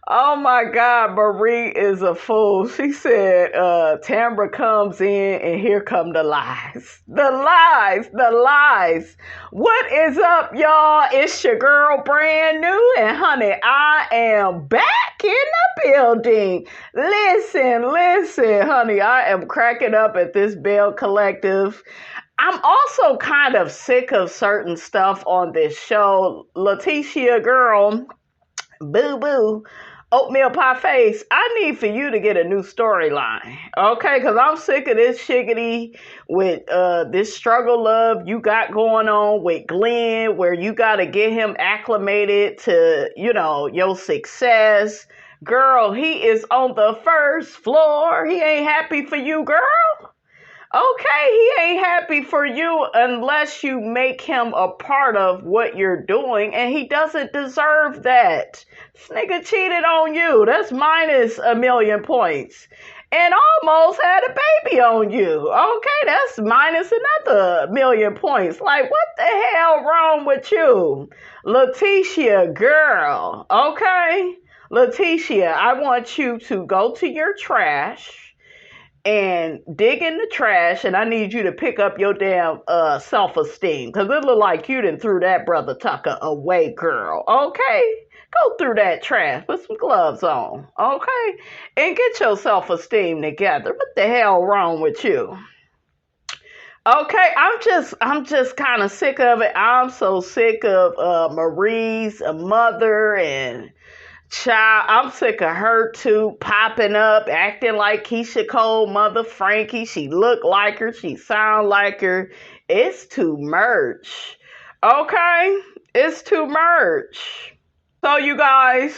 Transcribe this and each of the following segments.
Oh my God, Marie is a fool. She said, Tambra comes in and here come the lies. The lies, the lies. What is up, y'all? It's your girl, brand new. And honey, I am back in the building. Listen, honey, I am cracking up at this Belle Collective. I'm also kind of sick of certain stuff on this show. Lateashia, girl, boo-boo. Oatmeal pie face, I need for you to get a new storyline, okay? Because I'm sick of this shiggity with this struggle love you got going on with Glen, where you got to get him acclimated to, your success. Girl, he is on the first floor. He ain't happy for you, girl. Okay, he ain't happy for you unless you make him a part of what you're doing, and he doesn't deserve that. This nigga cheated on you. That's minus 1,000,000 points. And almost had a baby on you. Okay, that's minus another 1,000,000 points. Like, what the hell wrong with you? Lateashia, girl. Okay? Lateashia, I want you to go to your trash and dig in the trash, and I need you to pick up your damn self-esteem, because it look like you done threw that brother Tucker away, girl. Okay? Go through that trash. Put some gloves on. Okay? And get your self-esteem together. What the hell wrong with you? Okay, I'm just kind of sick of it. I'm so sick of Marie's mother and child. I'm sick of her too, popping up, acting like AKISHA mother Frankie. She look like her. She sound like her. It's too much. Okay? It's too much. So you guys,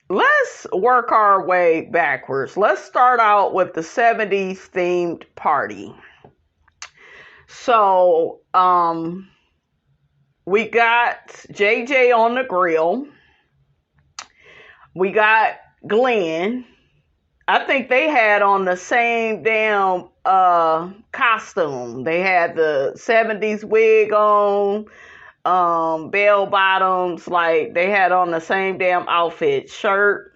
let's work our way backwards. Let's start out with the 70s themed party. So, we got JJ on the grill. We got Glen. I think they had on the same damn costume. They had the 70s wig on, bell bottoms, like they had on the same damn outfit, shirt.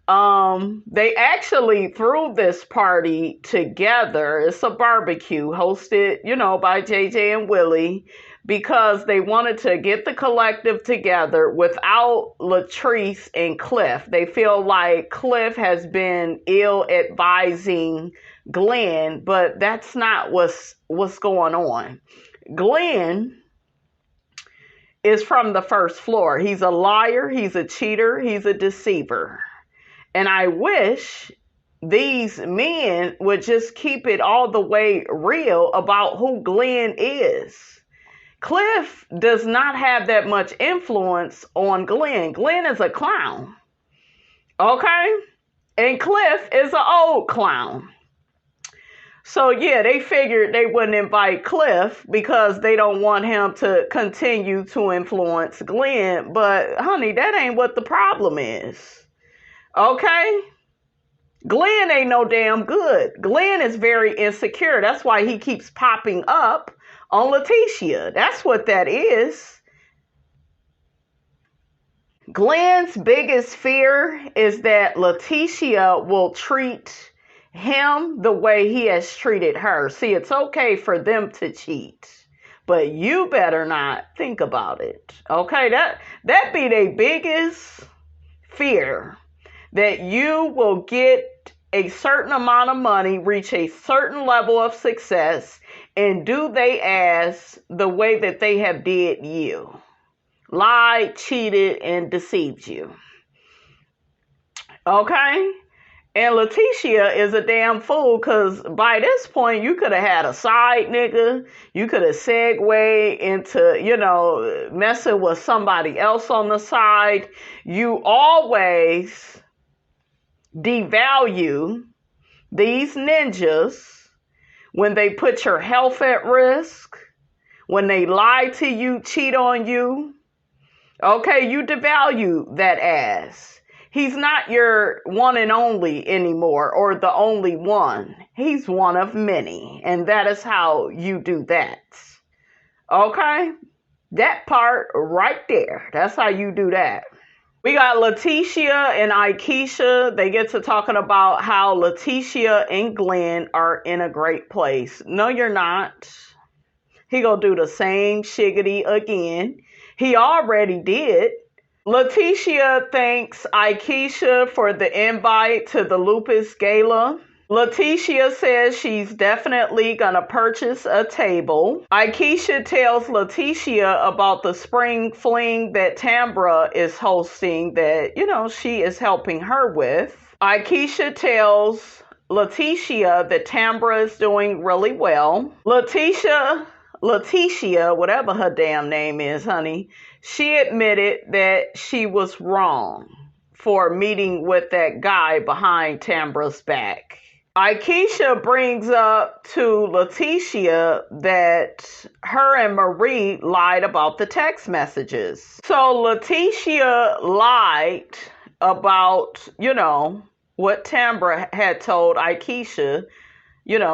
They actually threw this party together. It's a barbecue hosted, by JJ and Willie, because they wanted to get the collective together without Latrice and Cliff. They feel like Cliff has been ill advising Glen, but that's not what's going on. Glen is from the first floor. He's a liar, he's a cheater, he's a deceiver. And I wish these men would just keep it all the way real about who Glen is. Cliff does not have that much influence on Glen. Glen is a clown. Okay? And Cliff is an old clown. So yeah, they figured they wouldn't invite Cliff because they don't want him to continue to influence Glen. But honey, that ain't what the problem is. Okay? Glen ain't no damn good. Glen is very insecure. That's why he keeps popping up on Lateashia. That's what that is. Glen's biggest fear is that Lateashia will treat him the way he has treated her. See, it's okay for them to cheat, but you better not think about it. Okay? That be their biggest fear. That you will get a certain amount of money, reach a certain level of success, and do they as the way that they have did you. Lied, cheated, and deceived you. Okay? And Lateashia is a damn fool, because by this point, you could have had a side nigga. You could have segued into, messing with somebody else on the side. You always devalue these ninjas when they put your health at risk, when they lie to you, cheat on you. Okay, you devalue that ass. He's not your one and only anymore, or the only one. He's one of many, and that is how you do that. Okay? That part right there, that's how you do that. We got Lateashia and AKISHA. They get to talking about how Lateashia and Glen are in a great place. No, you're not. He gonna do the same shiggity again. He already did. Lateashia thanks AKISHA for the invite to the Lupus Gala. Lateashia says she's definitely gonna purchase a table. AKISHA tells Lateashia about the spring fling that TAMBRA is hosting that, she is helping her with. AKISHA tells Lateashia that TAMBRA is doing really well. Lateashia, whatever her damn name is, honey, she admitted that she was wrong for meeting with that guy behind TAMBRA's back. AKISHA brings up to Lateashia that her and Marie lied about the text messages. So Lateashia lied about, what TAMBRA had told AKISHA.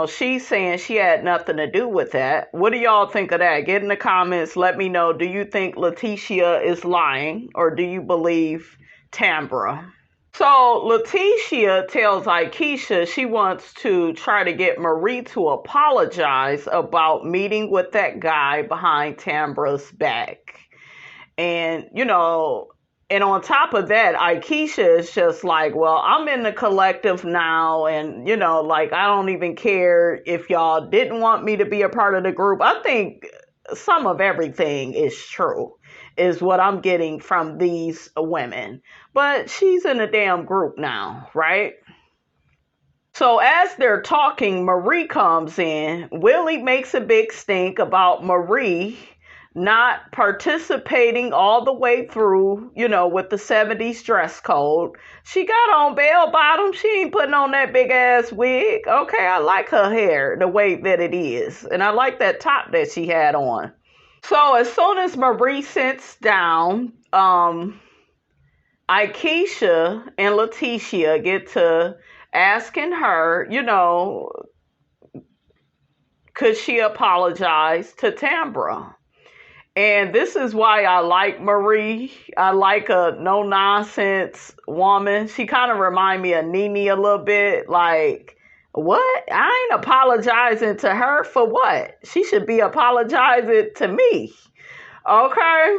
She's saying she had nothing to do with that. What do y'all think of that? Get in the comments. Let me know. Do you think Lateashia is lying, or do you believe TAMBRA? So Lateashia tells AKISHA she wants to try to get Marie to apologize about meeting with that guy behind TAMBRA's back. And, and on top of that, AKISHA is just like, well, I'm in the collective now. And, I don't even care if y'all didn't want me to be a part of the group. I think some of everything is true, is what I'm getting from these women. But she's in a damn group now, right? So as they're talking, Marie comes in. Willie makes a big stink about Marie not participating all the way through, with the 70s dress code. She got on bell bottom. She ain't putting on that big ass wig. Okay, I like her hair the way that it is. And I like that top that she had on. So as soon as Marie sits down, AKISHA and Lateashia get to asking her, could she apologize to TAMBRA? And this is why I like Marie. I like a no-nonsense woman. She kind of reminds me of Nene a little bit. Like, what? I ain't apologizing to her for what? She should be apologizing to me. Okay?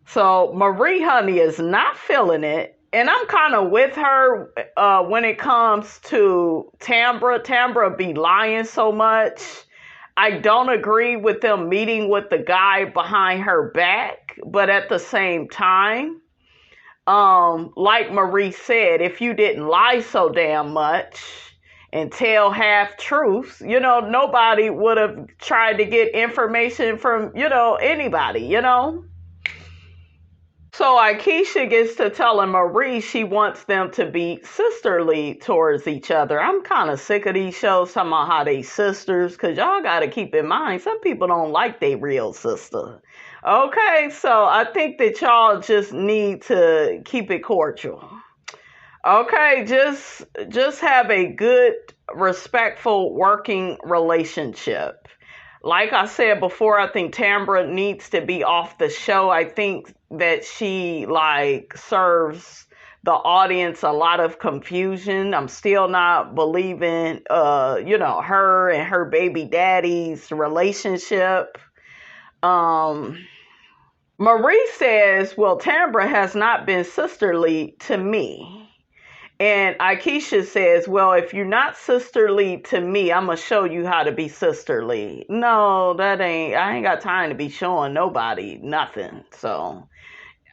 So Marie, honey, is not feeling it. And I'm kind of with her when it comes to TAMBRA. TAMBRA be lying so much. I don't agree with them meeting with the guy behind her back. But at the same time, like Marie said, if you didn't lie so damn much and tell half truths, nobody would have tried to get information from, anybody, So AKISHA gets to telling Marie she wants them to be sisterly towards each other. I'm kind of sick of these shows talking about how they sisters, because y'all got to keep in mind, some people don't like their real sister. Okay, so I think that y'all just need to keep it cordial. Okay, just have a good, respectful working relationship. Like I said before, I think TAMBRA needs to be off the show. I think that she serves the audience a lot of confusion. I'm still not believing, her and her baby daddy's relationship. Marie says, well, TAMBRA has not been sisterly to me. And AKISHA says, well, if you're not sisterly to me, I'm going to show you how to be sisterly. No, I ain't got time to be showing nobody nothing. So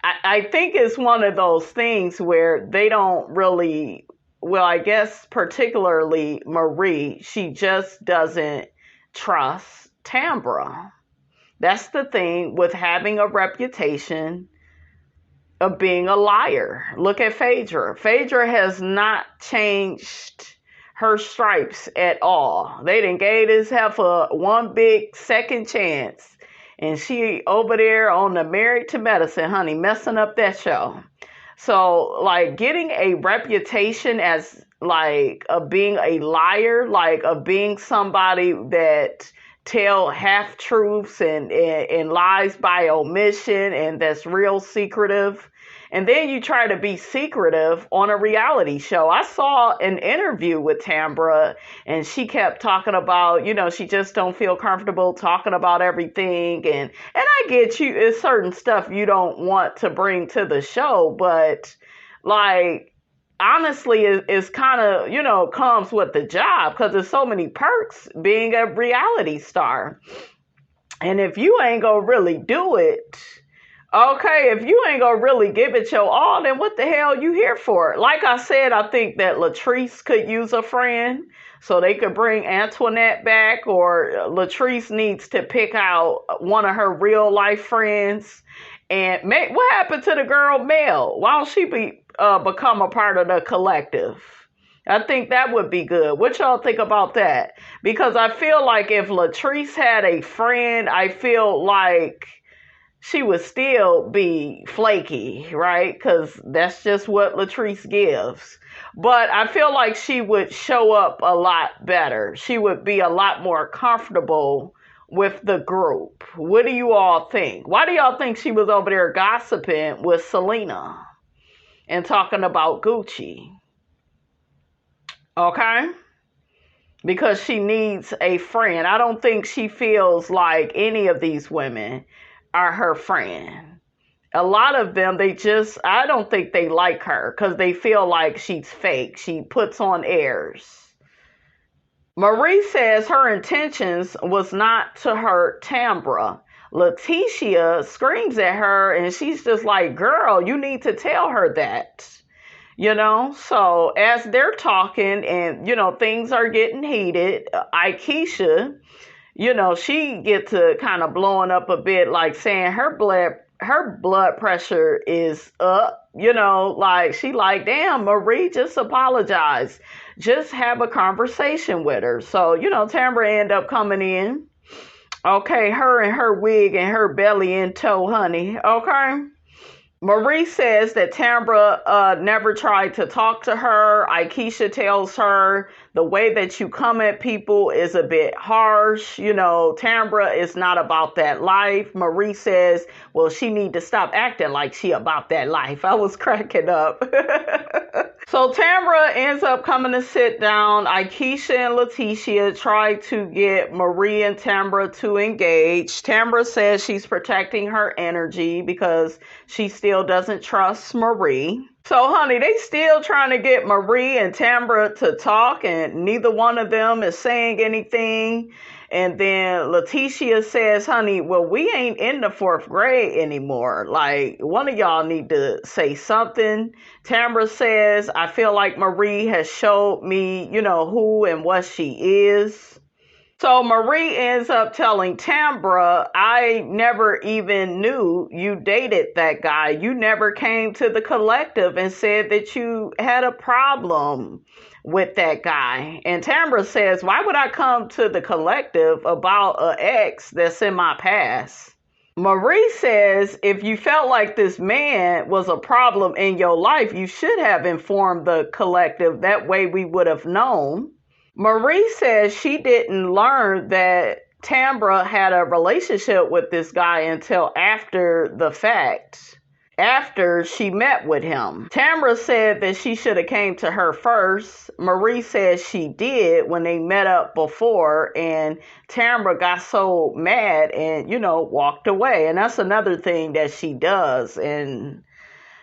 I think it's one of those things where they don't really, well, I guess particularly Marie, she just doesn't trust TAMBRA. That's the thing with having a reputation of being a liar. Look at Phaedra. Phaedra has not changed her stripes at all. They done gave this heifer one big second chance. And she over there on the Married to Medicine, honey, messing up that show. So, getting a reputation as, of being a liar, of being somebody that tell half-truths and lies by omission, and that's real secretive. And then you try to be secretive on a reality show. I saw an interview with TAMBRA, and she kept talking about, she just don't feel comfortable talking about everything. And I get you, it's certain stuff you don't want to bring to the show, but like, honestly, it's kind of, comes with the job, because there's so many perks being a reality star. And if you ain't gonna really do it, okay, if you ain't gonna really give it your all, then what the hell you here for? Like I said, I think that Latrice could use a friend, so they could bring Antoinette back, or Latrice needs to pick out one of her real life friends. And what happened to the girl Belle? Why don't she become a part of the collective? I think that would be good. What y'all think about that? Because I feel like if Latrice had a friend, I feel like she would still be flaky, right? Because that's just what Latrice gives. But I feel like she would show up a lot better. She would be a lot more comfortable with the group. What do you all think? Why do y'all think she was over there gossiping with Selena and talking about Gucci? Okay? Because she needs a friend. I don't think she feels like any of these women are her friend. A lot of them, I don't think they like her because they feel like she's fake. She puts on airs. Marie says her intentions was not to hurt TAMBRA. Lateashia screams at her, and she's just like, girl, you need to tell her that. So as they're talking and, things are getting heated, AKISHA, she gets to kind of blowing up a bit, like saying her blood pressure is up, like she like, damn, Marie, just apologize. Just have a conversation with her. So, TAMBRA end up coming in. Okay, her and her wig and her belly in tow, honey. Okay. Marie says that TAMBRA never tried to talk to her. AKISHA tells her the way that you come at people is a bit harsh. TAMBRA is not about that life. Marie says, well, she need to stop acting like she about that life. I was cracking up. So TAMBRA ends up coming to sit down. AKISHA and Lateashia try to get Marie and TAMBRA to engage. TAMBRA says she's protecting her energy because she still doesn't trust Marie. So, honey, they still trying to get Marie and TAMBRA to talk, and neither one of them is saying anything. And then Lateashia says, honey, well, we ain't in the 4th grade anymore. Like, one of y'all need to say something. TAMBRA says, I feel like Marie has showed me, who and what she is. So Marie ends up telling TAMBRA, I never even knew you dated that guy. You never came to the collective and said that you had a problem with that guy. And TAMBRA says, why would I come to the collective about an ex that's in my past? Marie says, if you felt like this man was a problem in your life, you should have informed the collective. That way we would have known. Marie says she didn't learn that TAMBRA had a relationship with this guy until after the fact, after she met with him. TAMBRA said that she should have came to her first. Marie says she did when they met up before, and TAMBRA got so mad and, walked away. And that's another thing that she does. And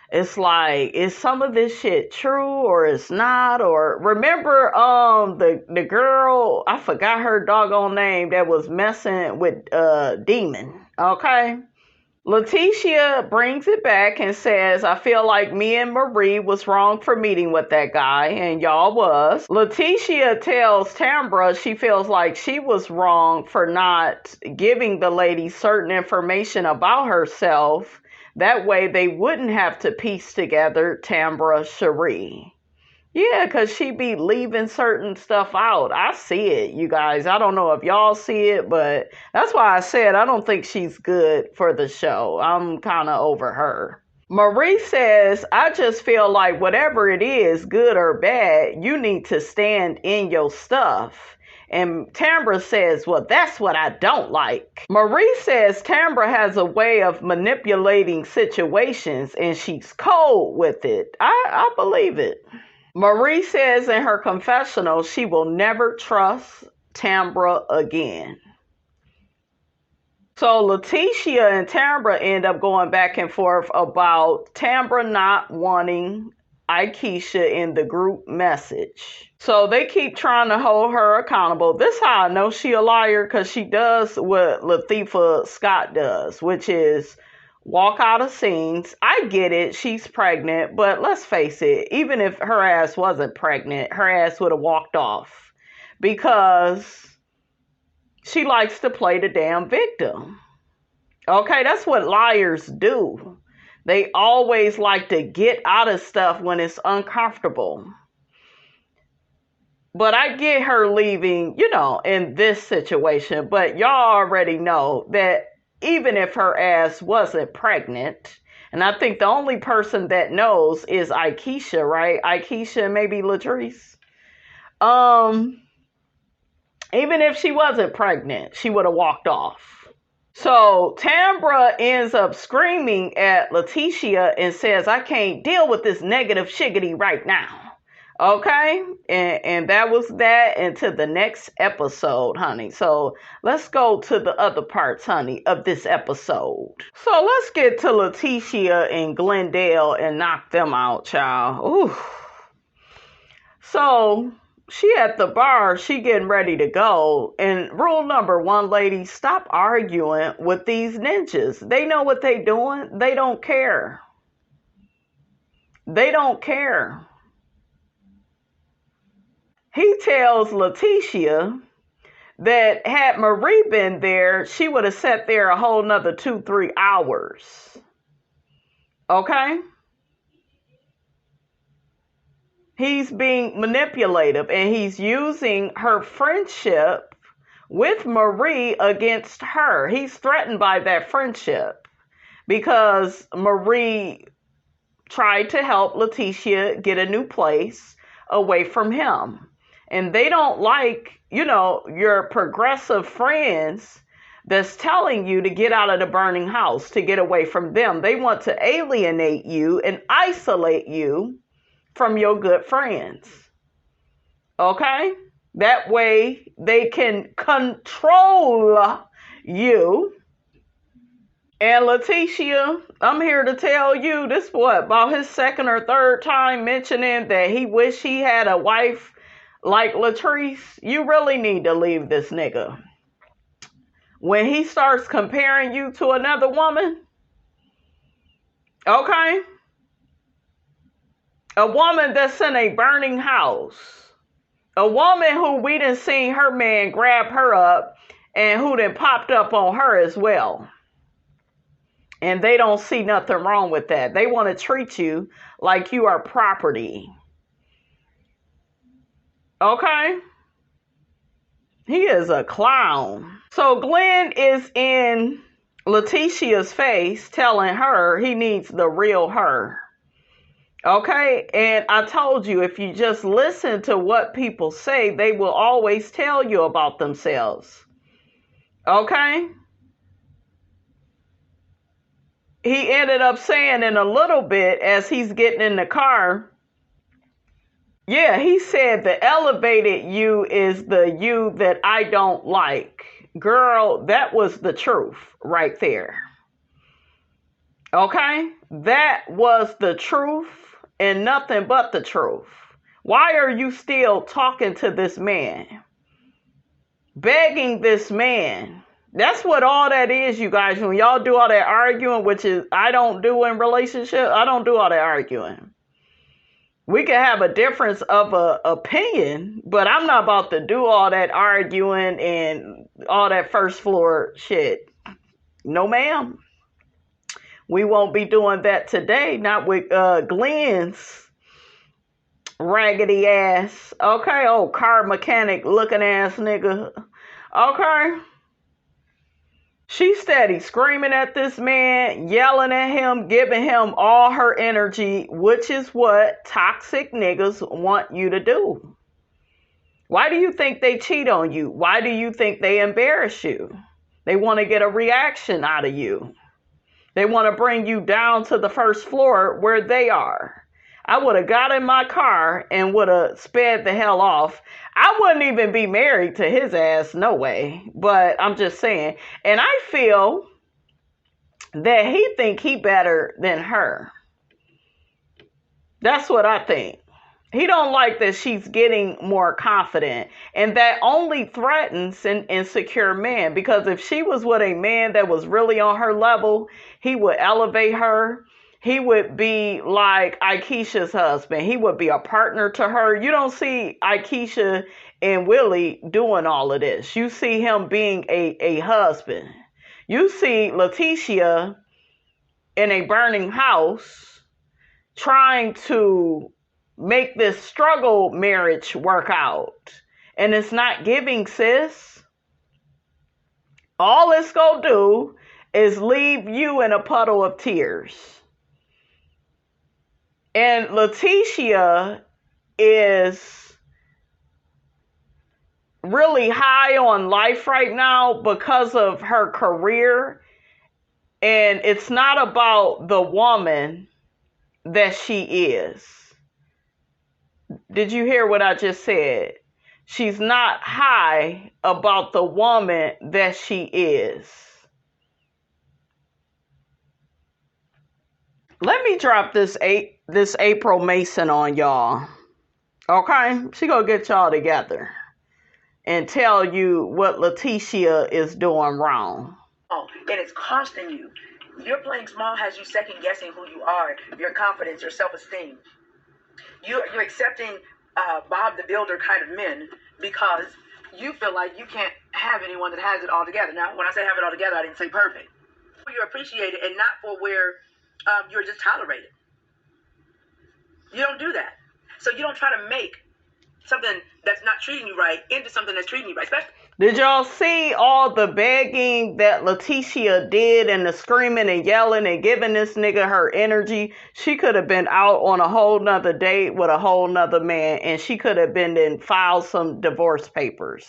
it's like, is some of this shit true or it's not? Or remember the girl, I forgot her doggone name, that was messing with Demon. Okay. Lateashia brings it back and says, I feel like me and Marie was wrong for meeting with that guy, and y'all was. Lateashia tells TAMBRA she feels like she was wrong for not giving the lady certain information about herself. That way they wouldn't have to piece together TAMBRA Cherie. Yeah, because she be leaving certain stuff out. I see it, you guys. I don't know if y'all see it, but that's why I said I don't think she's good for the show. I'm kind of over her. Marie says, I just feel like whatever it is, good or bad, you need to stand in your stuff. And TAMBRA says, well, that's what I don't like. Marie says TAMBRA has a way of manipulating situations and she's cold with it. I believe it. Marie says in her confessional she will never trust TAMBRA again. So Lateashia and TAMBRA end up going back and forth about TAMBRA not wanting AKISHA in the group message. So they keep trying to hold her accountable. This is how I know she a liar, because she does what Latifah Scott does, which is walk out of scenes. I get it, she's pregnant, but let's face it, even if her ass wasn't pregnant, her ass would have walked off, because she likes to play the damn victim. Okay, that's what liars do. They always like to get out of stuff when it's uncomfortable. But I get her leaving, in this situation. But y'all already know that even if her ass wasn't pregnant, and I think the only person that knows is AKISHA, right? AKISHA and maybe Latrice. Even if she wasn't pregnant, she would have walked off. So TAMBRA ends up screaming at Lateashia and says, I can't deal with this negative shiggity right now. Okay? And that was that into the next episode, honey. So let's go to the other parts, honey, of this episode. So let's get to Lateashia and Glendale and knock them out, child. Ooh. So she at the bar, she getting ready to go. And rule number 1, ladies, stop arguing with these ninjas. They know what they doing. They don't care. They don't care. He tells Lateashia that had Marie been there, she would have sat there a whole nother 2-3 hours. Okay? He's being manipulative and he's using her friendship with Marie against her. He's threatened by that friendship because Marie tried to help Lateashia get a new place away from him. And they don't like, your progressive friends that's telling you to get out of the burning house, to get away from them. They want to alienate you and isolate you from your good friends. Okay? That way they can control you. And Lateashia, I'm here to tell you, this about his second or third time mentioning that he wish he had a wife like Latrice. You really need to leave this nigga. When he starts comparing you to another woman, okay? A woman that's in a burning house. A woman who we done seen her man grab her up and who done popped up on her as well. And they don't see nothing wrong with that. They want to treat you like you are property. Okay? He is a clown. So Glen is in Lateashia's face telling her he needs the real her. Okay? And I told you, if you just listen to what people say, they will always tell you about themselves. Okay? He ended up saying in a little bit as he's getting in the car, yeah, he said the elevated you is the you that I don't like. Girl, that was the truth right there. Okay? That was the truth and nothing but the truth. Why are you still talking to this man? Begging this man? That's what all that is, you guys. When y'all do all that arguing, which is I don't do in relationships, I don't do all that arguing. We can have a difference of opinion, but I'm not about to do all that arguing and all that first floor shit. No, ma'am. We won't be doing that today. Not with Glen's raggedy ass. Okay, old car mechanic looking ass nigga. Okay. She's steady screaming at this man, yelling at him, giving him all her energy, which is what toxic niggas want you to do. Why do you think they cheat on you? Why do you think they embarrass you? They want to get a reaction out of you. They want to bring you down to the first floor where they are. I would have got in my car and would have sped the hell off. I wouldn't even be married to his ass, no way. But I'm just saying. And I feel that he think he better than her. That's what I think. He don't like that she's getting more confident, and that only threatens an insecure man, because if she was with a man that was really on her level, he would elevate her. He would be like AKISHA's husband. He would be a partner to her. You don't see AKISHA and Willie doing all of this. You see him being a husband. You see Lateashia in a burning house trying to make this struggle marriage work out. And it's not giving, sis. All it's going to do is leave you in a puddle of tears. And Lateashia is really high on life right now because of her career. And it's not about the woman that she is. Did you hear what I just said? She's not high about the woman that she is. Let me drop this April Mason on y'all. Okay? She gonna get y'all together and tell you what Lateashia is doing wrong. Oh, and it's costing you. Your playing small has you second guessing who you are, your confidence, your self-esteem. You're accepting Bob the Builder kind of men because you feel like you can't have anyone that has it all together. Now, when I say have it all together, I didn't say perfect. You're appreciated and not for where you're just tolerated. You don't do that. So you don't try to make something that's not treating you right into something that's treating you right. Especially. Did y'all see all the begging that Lateashia did and the screaming and yelling and giving this nigga her energy? She could have been out on a whole nother date with a whole nother man, and she could have been then filed some divorce papers.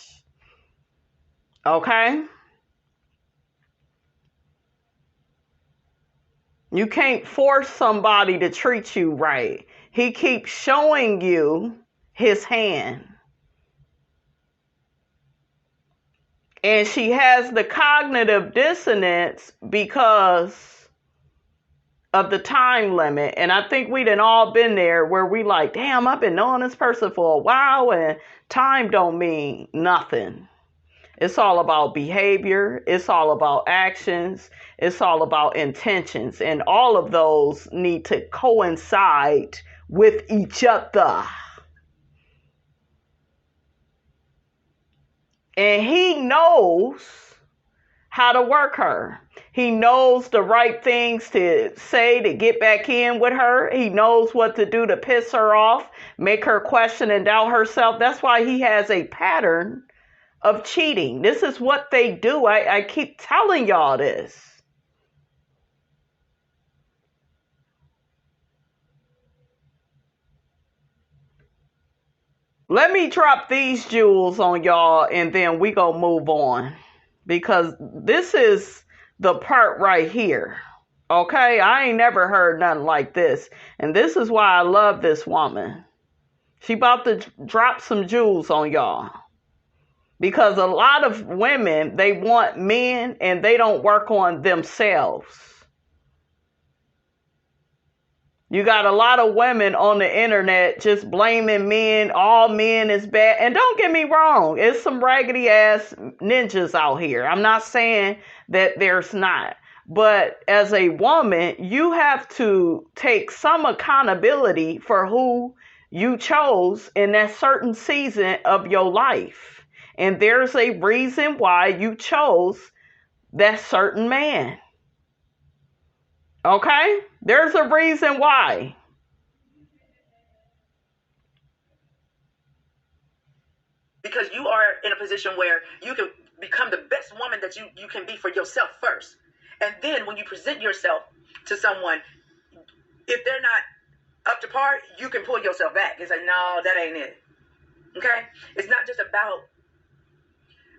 Okay? You can't force somebody to treat you right. He keeps showing you his hand. And she has the cognitive dissonance because of the time limit. And I think we done all been there where we like, damn, I've been knowing this person for a while and time don't mean nothing. It's all about behavior. It's all about actions. It's all about intentions. And all of those need to coincide with each other. And he knows how to work her. He knows the right things to say to get back in with her. He knows what to do to piss her off, make her question and doubt herself. That's why he has a pattern of cheating. This is what they do. I keep telling y'all this. Let me drop these jewels on y'all and then we gonna move on. Because this is the part right here. Okay? I ain't never heard nothing like this. And this is why I love this woman. She about to drop some jewels on y'all. Because a lot of women, they want men and they don't work on themselves. You got a lot of women on the internet just blaming men. All men is bad. And don't get me wrong. It's some raggedy ass ninjas out here. I'm not saying that there's not. But as a woman, you have to take some accountability for who you chose in that certain season of your life. And there's a reason why you chose that certain man. Okay? There's a reason why. Because you are in a position where you can become the best woman that you can be for yourself first. And then when you present yourself to someone, if they're not up to par, you can pull yourself back and say, no, that ain't it. Okay? It's not just about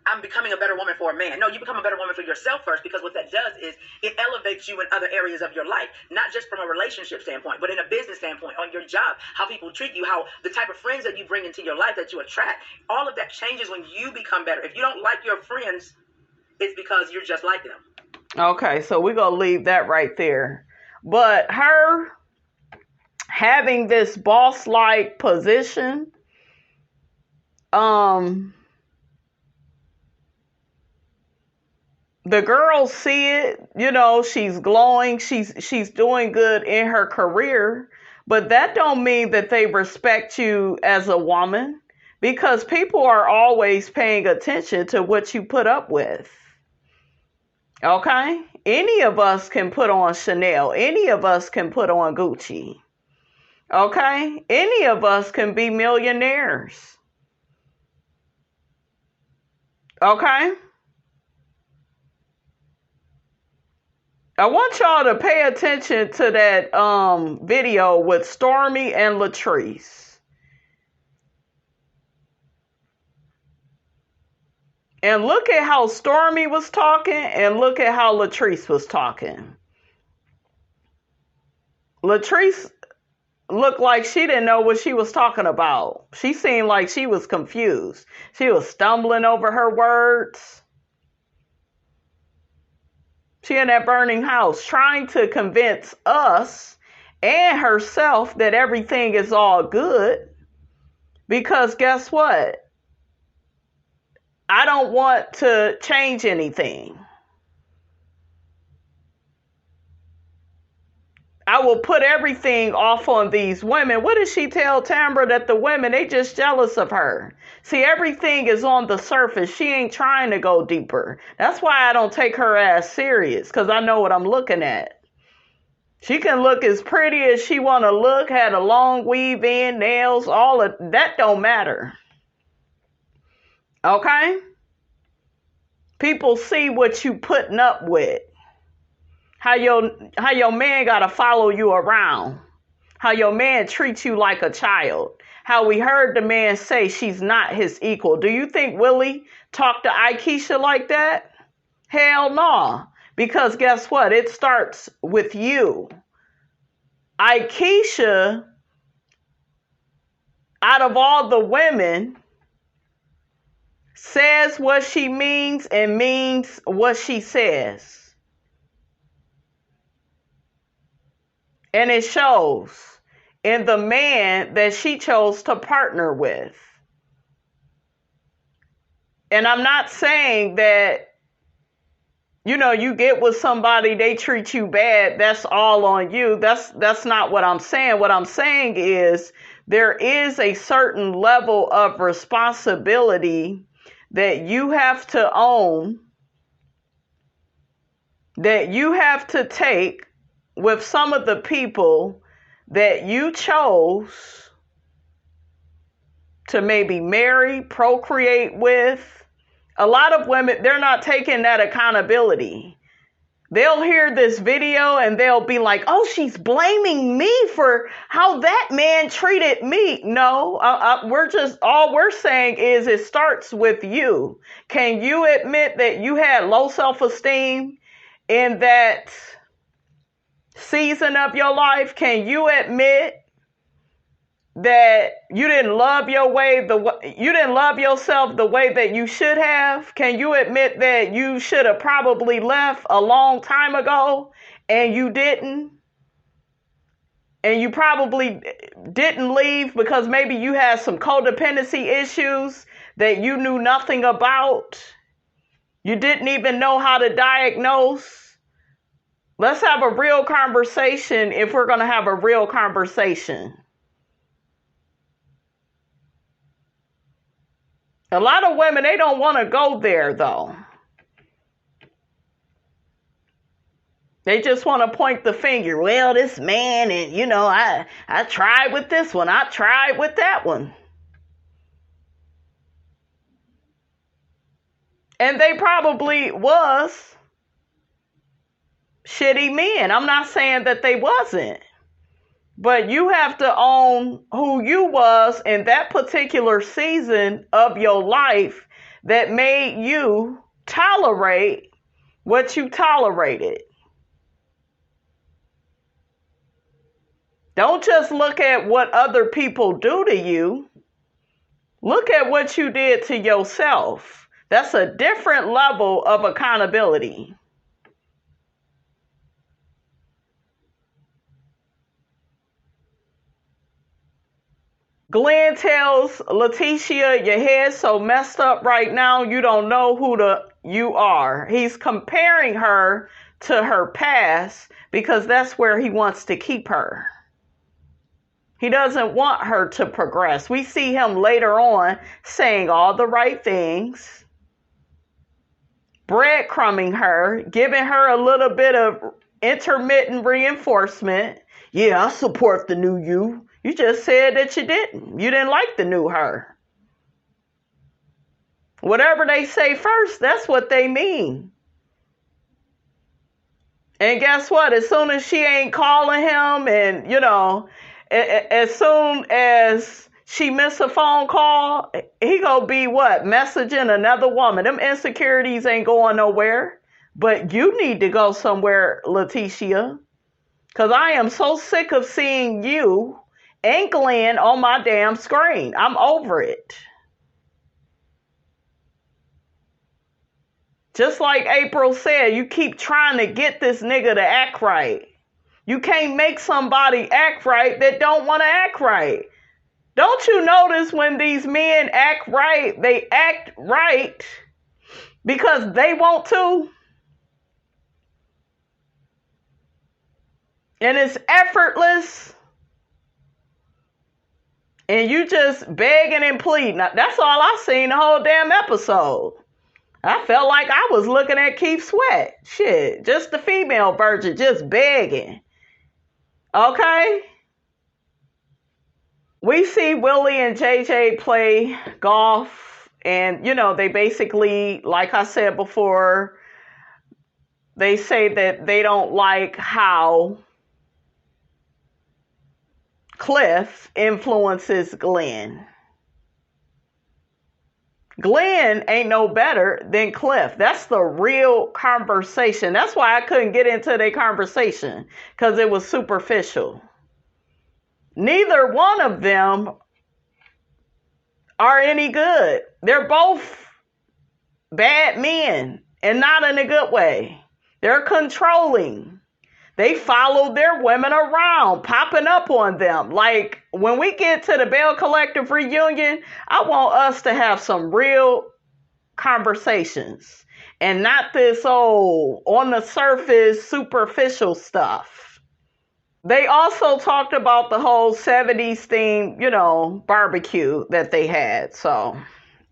I'm becoming a better woman for a man. No, you become a better woman for yourself first, because what that does is it elevates you in other areas of your life, not just from a relationship standpoint, but in a business standpoint, on your job, how people treat you, how the type of friends that you bring into your life that you attract. All of that changes when you become better. If you don't like your friends, it's because you're just like them. Okay, so we're going to leave that right there. But her having this boss-like position, the girls see it, you know, she's glowing, she's doing good in her career, but that don't mean that they respect you as a woman, because people are always paying attention to what you put up with. Okay? Any of us can put on Chanel. Any of us can put on Gucci. Okay? Any of us can be millionaires. Okay? I want y'all to pay attention to that video with Stormy and Latrice. And look at how Stormy was talking, and look at how Latrice was talking. Latrice looked like she didn't know what she was talking about. She seemed like she was confused. She was stumbling over her words. She in that burning house trying to convince us and herself that everything is all good. Because guess what? I don't want to change anything. I will put everything off on these women. What did she tell TAMBRA? That the women, they just jealous of her. See, everything is on the surface. She ain't trying to go deeper. That's why I don't take her ass serious, because I know what I'm looking at. She can look as pretty as she want to look, had a long weave in, nails, all of that don't matter. Okay? People see what you putting up with. How your man got to follow you around. How your man treats you like a child. How we heard the man say she's not his equal. Do you think Willie talked to AKISHA like that? Hell no. Because guess what? It starts with you. AKISHA, out of all the women, says what she means and means what she says. And it shows in the man that she chose to partner with. And I'm not saying that, you know, you get with somebody, they treat you bad, that's all on you. That's not what I'm saying. What I'm saying is there is a certain level of responsibility that you have to own, that you have to take with some of the people that you chose to maybe marry, procreate with. A lot of women, they're not taking that accountability. They'll hear this video and they'll be like, oh, she's blaming me for how that man treated me. No, all we're saying is it starts with you. Can you admit that you had low self-esteem in that season of your life? Can you admit that you didn't love you didn't love yourself the way that you should have? Can you admit that you should have probably left a long time ago and you didn't? And you probably didn't leave because maybe you had some codependency issues that you knew nothing about. You didn't even know how to diagnose. Let's have a real conversation if we're going to have a real conversation. A lot of women, they don't want to go there, though. They just want to point the finger. Well, this man, and, you know, I tried with this one. I tried with that one. And they probably was shitty men. I'm not saying that they wasn't. But you have to own who you was in that particular season of your life that made you tolerate what you tolerated. Don't just look at what other people do to you. Look at what you did to yourself. That's a different level of accountability. Glen tells Lateashia, your head's so messed up right now, you don't know who you are. He's comparing her to her past because that's where he wants to keep her. He doesn't want her to progress. We see him later on saying all the right things, breadcrumbing her, giving her a little bit of intermittent reinforcement. Yeah, I support the new you. You just said that you didn't. You didn't like the new her. Whatever they say first, that's what they mean. And guess what? As soon as she ain't calling him and, as soon as she miss a phone call, he gonna be what? Messaging another woman. Them insecurities ain't going nowhere. But you need to go somewhere, Lateashia. Because I am so sick of seeing you and Glen on my damn screen. I'm over it. Just like April said, you keep trying to get this nigga to act right. You can't make somebody act right that don't want to act right. Don't you notice when these men act right, they act right because they want to? And it's effortless. And you just begging and pleading. That's all I seen the whole damn episode. I felt like I was looking at Keith Sweat. Shit, just the female version, just begging. Okay? We see Willie and JJ play golf. And, they basically, like I said before, they say that they don't like how Cliff influences Glen. Glen ain't no better than Cliff. That's the real conversation. That's why I couldn't get into their conversation, because it was superficial. Neither one of them are any good. They're both bad men, and not in a good way. They're controlling. They follow their women around, popping up on them. Like, when we get to the Belle Collective reunion, I want us to have some real conversations and not this old, on the surface, superficial stuff. They also talked about the whole 70s theme, barbecue that they had. So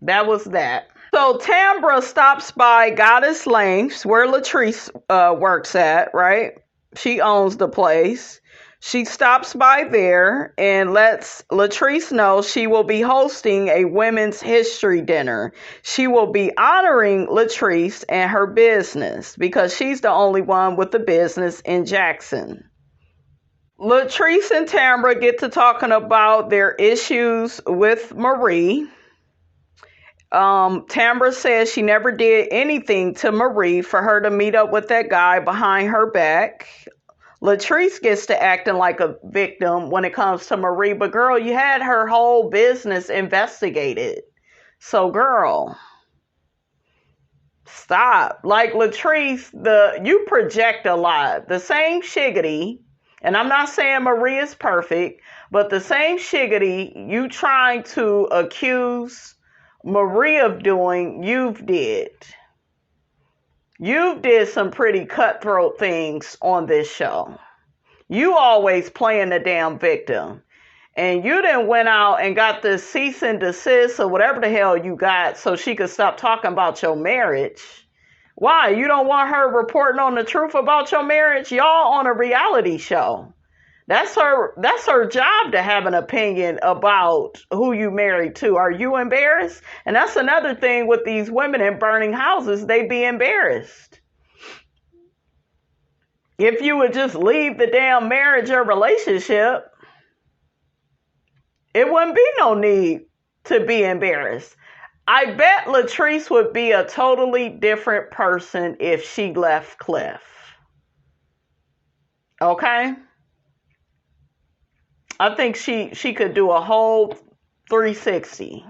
that was that. So TAMBRA stops by Goddess Lane's, where Latrice works at, right? She owns the place. She stops by there and lets Latrice know she will be hosting a women's history dinner. She will be honoring Latrice and her business because she's the only one with the business in Jackson. Latrice and TAMBRA get to talking about their issues with Marie. TAMBRA says she never did anything to Marie for her to meet up with that guy behind her back. Latrice gets to acting like a victim when it comes to Marie, but girl, you had her whole business investigated. So girl, stop. Like Latrice, you project a lot. The same shiggity, and I'm not saying Marie is perfect, but the same shiggity you trying to accuse Marie of doing, you've did. You did some pretty cutthroat things on this show. You always playing the damn victim. And you then went out and got this cease and desist or whatever the hell you got so she could stop talking about your marriage. Why? You don't want her reporting on the truth about your marriage? Y'all on a reality show. That's her job to have an opinion about who you married to. Are you embarrassed? And that's another thing with these women in burning houses. They be embarrassed. If you would just leave the damn marriage or relationship, It wouldn't be no need to be embarrassed. I bet Latrice would be a totally different person if she left Cliff. Okay? I think she could do a whole 360.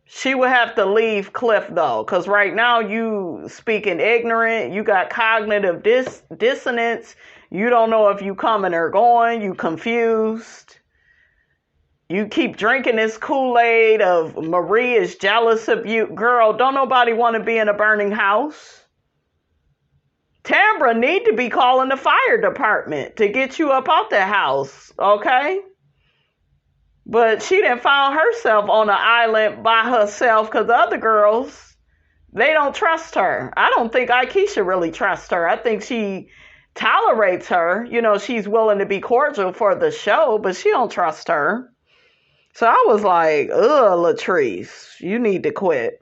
She would have to leave Cliff though, because right now you speaking ignorant, you got cognitive dissonance, you don't know if you coming or going, you confused. You keep drinking this Kool-Aid of Marie is jealous of you. Girl, don't nobody want to be in a burning house. Tambra need to be calling the fire department to get you up out the house, okay? But she done found herself on an island by herself because the other girls, they don't trust her. I don't think AKISHA really trusts her. I think she tolerates her. You know, she's willing to be cordial for the show, but she don't trust her. So I was like, ugh, Latrice, you need to quit.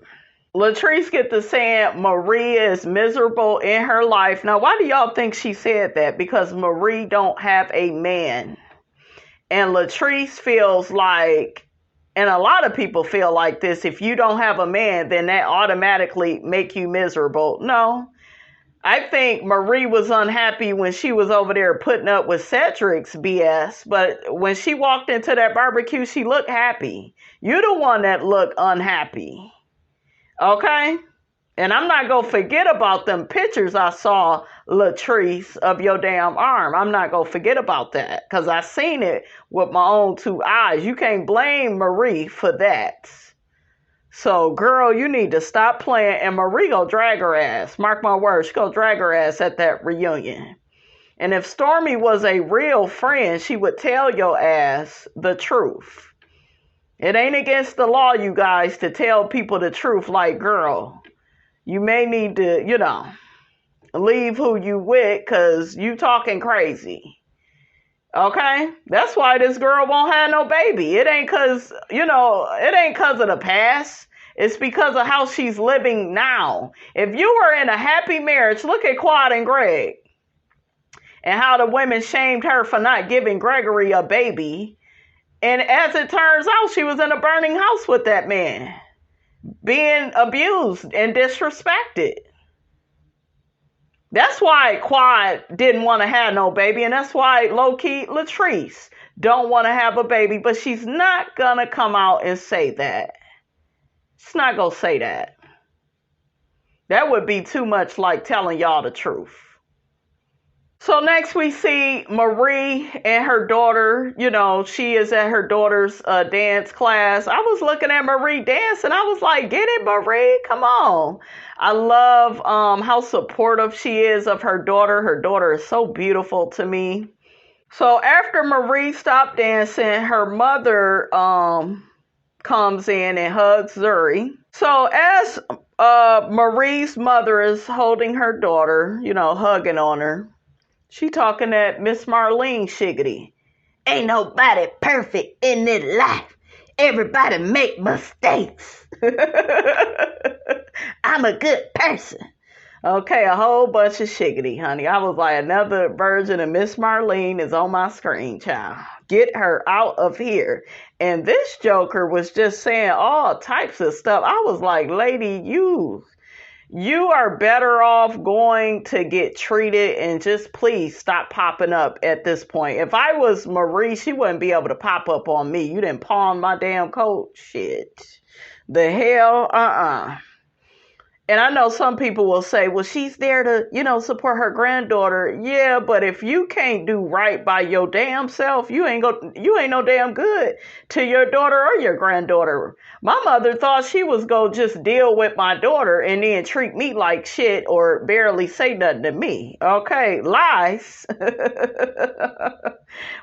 Latrice get to saying Marie is miserable in her life. Now, why do y'all think she said that? Because Marie don't have a man. And Latrice feels like, and a lot of people feel like this, if you don't have a man, then that automatically make you miserable. No. I think Marie was unhappy when she was over there putting up with Cedric's BS, but when she walked into that barbecue, she looked happy. You're the one that looked unhappy. Okay? And I'm not going to forget about them pictures I saw, Latrice, of your damn arm. I'm not going to forget about that because I seen it with my own two eyes. You can't blame Marie for that. So, girl, you need to stop playing, and Marie go drag her ass. Mark my words, she go drag her ass at that reunion. And if Stormy was a real friend, she would tell your ass the truth. It ain't against the law, you guys, to tell people the truth. Like, girl, you may need to, leave who you with because you talking crazy. Okay? That's why this girl won't have no baby. It ain't because, it ain't because of the past. It's because of how she's living now. If you were in a happy marriage, look at Quad and Greg and how the women shamed her for not giving Gregory a baby. And as it turns out, she was in a burning house with that man, being abused and disrespected. That's why Quad didn't want to have no baby, and that's why low-key Latrice don't want to have a baby, but she's not going to come out and say that. She's not going to say that. That would be too much like telling y'all the truth. So next we see Marie and her daughter. She is at her daughter's dance class. I was looking at Marie dance and I was like, get it, Marie? Come on. I love how supportive she is of her daughter. Her daughter is so beautiful to me. So after Marie stopped dancing, her mother comes in and hugs Zuri. So as Marie's mother is holding her daughter, hugging on her, she talking that Miss Marlene shiggity. Ain't nobody perfect in this life. Everybody make mistakes. I'm a good person. Okay, a whole bunch of shiggity, honey. I was like, another version of Miss Marlene is on my screen, child. Get her out of here. And this joker was just saying all types of stuff. I was like, lady, you are better off going to get treated and just please stop popping up at this point. If I was Marie, she wouldn't be able to pop up on me. You didn't pawn my damn coat. Shit. The hell? And I know some people will say, well, she's there to, support her granddaughter. Yeah, but if you can't do right by your damn self, you ain't no damn good to your daughter or your granddaughter. My mother thought she was going to just deal with my daughter and then treat me like shit or barely say nothing to me. Okay, lies.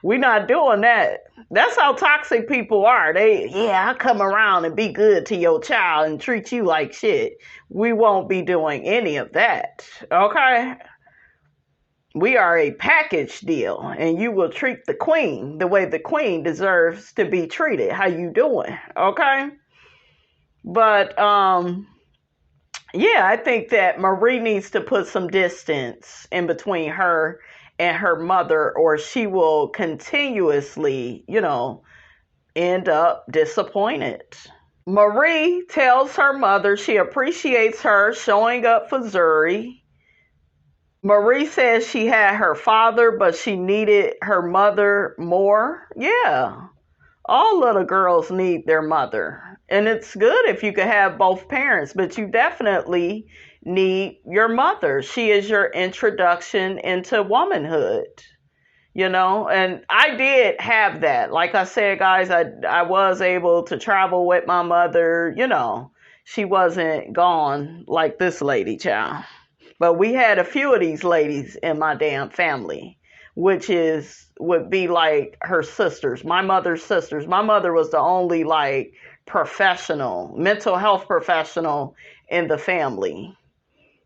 We're not doing that. That's how toxic people are. I'll come around and be good to your child and treat you like shit. We won't be doing any of that. Okay? We are a package deal, and you will treat the queen the way the queen deserves to be treated. How you doing? Okay? But, I think that Marie needs to put some distance in between her and her mother, or she will continuously, end up disappointed. Marie tells her mother she appreciates her showing up for Zuri. Marie says she had her father, but she needed her mother more. Yeah, all little girls need their mother. And it's good if you can have both parents, but you definitely need your mother. She is your introduction into womanhood, and I did have that. Like I said, guys, I was able to travel with my mother. She wasn't gone like this lady, child. But we had a few of these ladies in my damn family, which would be like her sisters, my mother's sisters. My mother was the only professional, mental health professional in the family.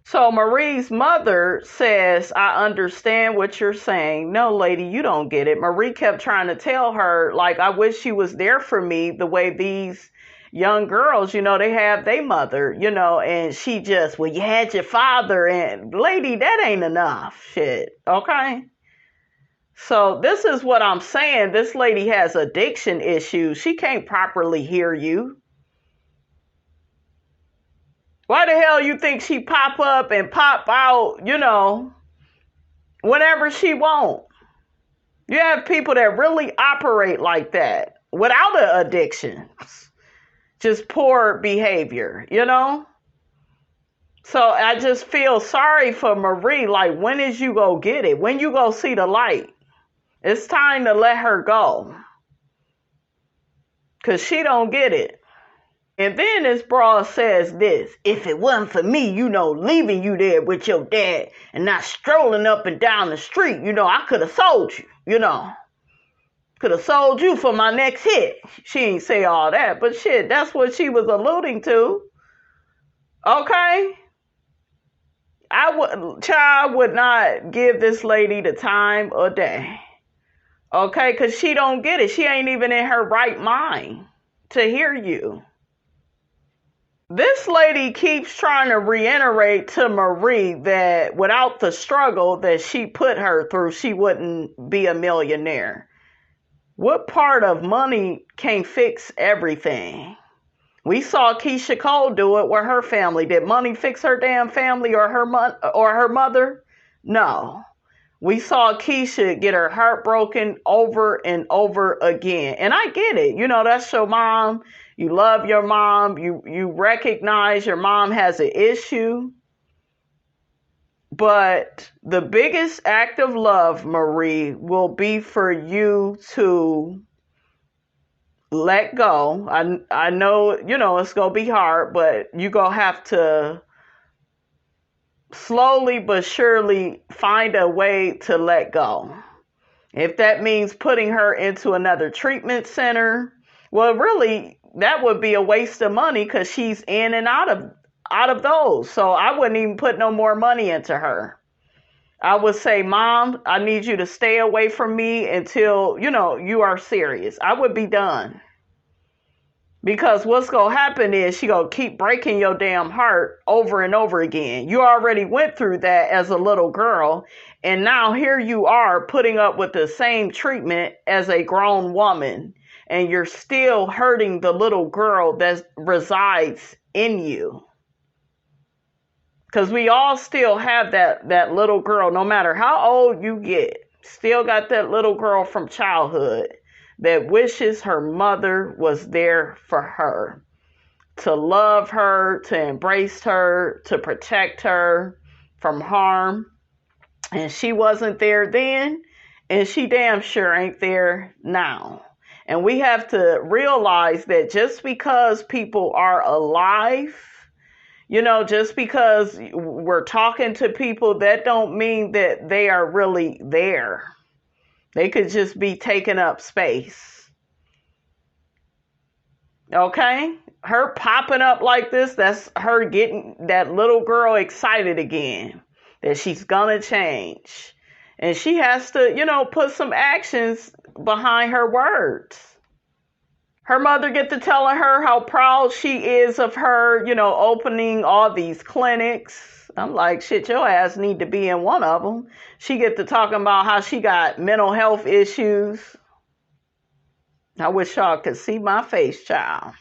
So Marie's mother says, I understand what you're saying. No, lady, you don't get it. Marie kept trying to tell her, I wish she was there for me the way these young girls, they have their mother, and she just, well, you had your father, and lady, that ain't enough shit, okay? So this is what I'm saying. This lady has addiction issues. She can't properly hear you. Why the hell you think she pop up and pop out, whenever she want? You have people that really operate like that without an addiction. Just poor behavior, So I just feel sorry for Marie. When is you go get it? When you go see the light? It's time to let her go. Because she don't get it. And then this broad says this: if it wasn't for me, leaving you there with your dad and not strolling up and down the street, I could have sold you, Could have sold you for my next hit. She ain't say all that, but shit, that's what she was alluding to. Okay? Child would not give this lady the time of day. Okay? Because she don't get it. She ain't even in her right mind to hear you. This lady keeps trying to reiterate to Marie that without the struggle that she put her through, she wouldn't be a millionaire. What part of money can't fix everything? We saw AKISHA do it with her family. Did money fix her damn family or her mother? No. We saw AKISHA get her heart broken over and over again. And I get it. That's your mom. You love your mom. You recognize your mom has an issue. But the biggest act of love, Marie, will be for you to let go. I know, it's going to be hard, but you're going to have to slowly but surely find a way to let go. If that means putting her into another treatment center, well, really, that would be a waste of money because she's in and out of those. So I wouldn't even put no more money into her. I would say, Mom, I need you to stay away from me until, you are serious. I would be done. Because what's going to happen is she going to keep breaking your damn heart over and over again. You already went through that as a little girl. And now here you are putting up with the same treatment as a grown woman. And you're still hurting the little girl that resides in you. Because we all still have that little girl, no matter how old you get. Still got that little girl from childhood that wishes her mother was there for her. To love her, to embrace her, to protect her from harm. And she wasn't there then, and she damn sure ain't there now. And we have to realize that just because people are alive, just because we're talking to people, that don't mean that they are really there. They could just be taking up space. Okay? Her popping up like this, that's her getting that little girl excited again. That she's gonna change. And she has to, put some actions behind her words. Her mother get to telling her how proud she is of her, opening all these clinics. I'm like, shit, your ass need to be in one of them. She get to talking about how she got mental health issues. I wish y'all could see my face, child.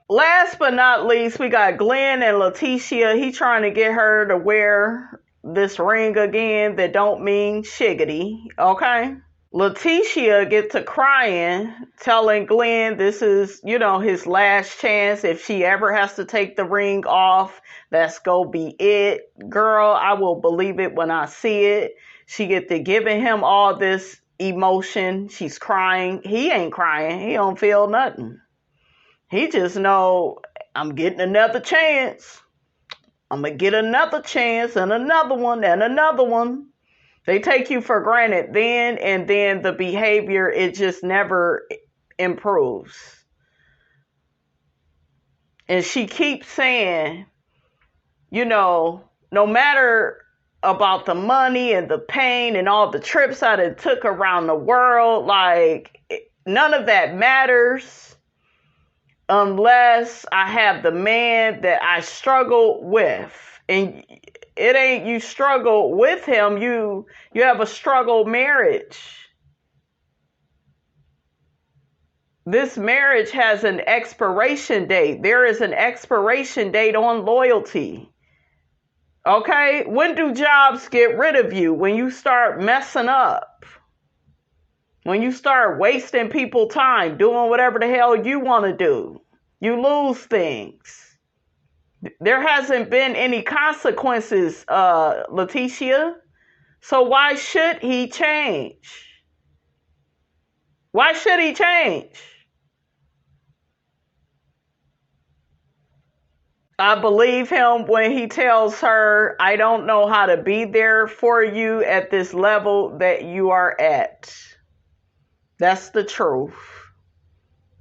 Last but not least, we got Glen and Lateashia. He trying to get her to wear this ring again that don't mean shiggity, okay? Lateashia get to crying, telling Glen this is, his last chance. If she ever has to take the ring off, that's gonna be it. Girl, I will believe it when I see it. She get to giving him all this emotion. She's crying. He ain't crying. He don't feel nothing. He just know, I'm getting another chance. I'm going to get another chance and another one and another one. They take you for granted then, and then the behavior, it just never improves. And she keeps saying, no matter about the money and the pain and all the trips I done took around the world, like, none of that matters unless I have the man that I struggled with. And it ain't you struggle with him, you have a struggled marriage. This marriage has an expiration date. There is an expiration date on loyalty. Okay? When do jobs get rid of you? When you start messing up. When you start wasting people's time, doing whatever the hell you want to do, you lose things. There hasn't been any consequences, Lateashia. So why should he change? Why should he change? I believe him when he tells her, I don't know how to be there for you at this level that you are at. That's the truth.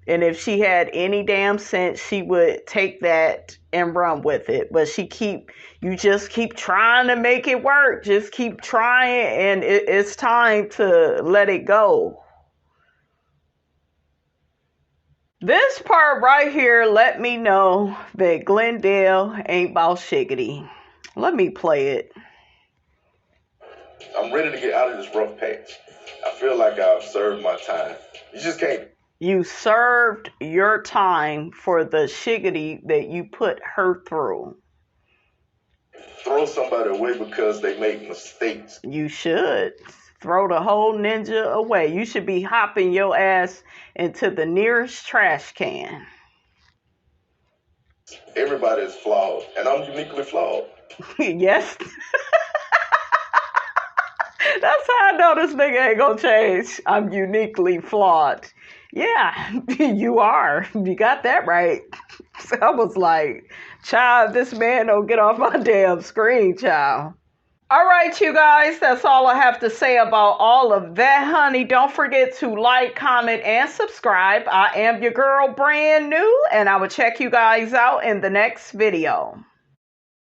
And if she had any damn sense, she would take that and run with it. But you just keep trying to make it work. Just keep trying, and it's time to let it go. This part right here let me know that Glendale ain't about shiggity. Let me play it. I'm ready to get out of this rough patch. I feel like I've served my time. You just can't. You served your time for the shiggity that you put her through. Throw somebody away because they make mistakes. You should. Throw the whole ninja away. You should be hopping your ass into the nearest trash can. Everybody is flawed, and I'm uniquely flawed. Yes. That's how I know this nigga ain't gonna change. I'm uniquely flawed. Yeah, you are. You got that right. So I was like, child, this man don't get off my damn screen, child. All right, you guys, that's all I have to say about all of that, honey. Don't forget to like, comment, and subscribe. I am your girl, brand new, and I will check you guys out in the next video.